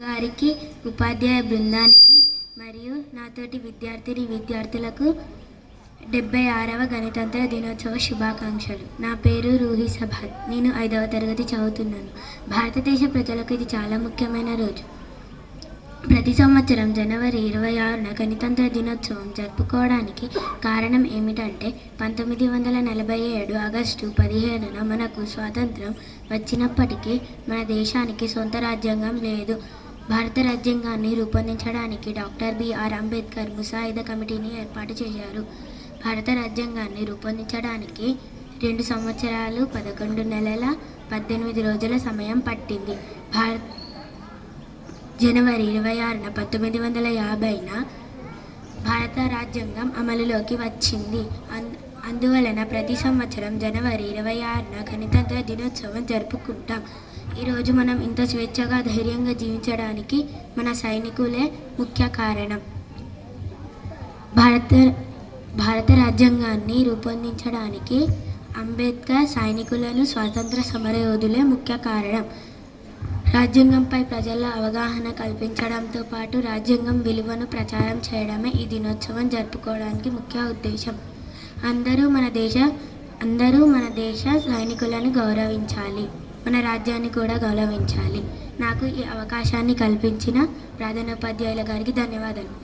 గారికి, ఉపాధ్యాయ బృందానికి మరియు నాతోటి విద్యార్థులకు 76వ గణతంత్ర దినోత్సవ శుభాకాంక్షలు. నా పేరు రూహి సభాత్. నేను 5వ తరగతి చదువుతున్నాను. భారతదేశ ప్రజలకు ఇది చాలా ముఖ్యమైన రోజు. ప్రతి సంవత్సరం జనవరి 26న గణతంత్ర దినోత్సవం జరుపుకోవడానికి కారణం ఏమిటంటే 1947 ఆగస్టు 15న మనకు స్వాతంత్రం వచ్చినప్పటికీ మన దేశానికి సొంత రాజ్యాంగం లేదు. భారత రాజ్యాంగాన్ని రూపొందించడానికి డాక్టర్ బిఆర్ అంబేద్కర్ ముసాయిదా కమిటీని ఏర్పాటు చేశారు. భారత రాజ్యాంగాన్ని రూపొందించడానికి 2 సంవత్సరాలు 11 నెలల 18 రోజుల సమయం పట్టింది. జనవరి 26న 1950న భారత రాజ్యాంగం అమలులోకి వచ్చింది. అందువలన ప్రతి సంవత్సరం జనవరి 26న గణతంత్ర దినోత్సవం జరుపుకుంటాం. ఈరోజు మనం ఇంత స్వేచ్ఛగా ధైర్యంగా జీవించడానికి మన సైనికులే ముఖ్య కారణం. భారత రాజ్యాంగాన్ని రూపొందించడానికి అంబేద్కర్, సైనికులను, స్వాతంత్ర సమరయోధులే ముఖ్య కారణం. రాజ్యాంగంపై ప్రజల్లో అవగాహన కల్పించడంతో పాటు రాజ్యాంగం విలువను ప్రచారం చేయడమే ఈ దినోత్సవం జరుపుకోవడానికి ముఖ్య ఉద్దేశం. అందరూ మన దేశ సైనికులను గౌరవించాలి, మన రాజ్యాన్ని కూడా గౌరవించాలి. నాకు ఈ అవకాశాన్ని కల్పించిన ప్రధానోపాధ్యాయుల గారికి ధన్యవాదాలు.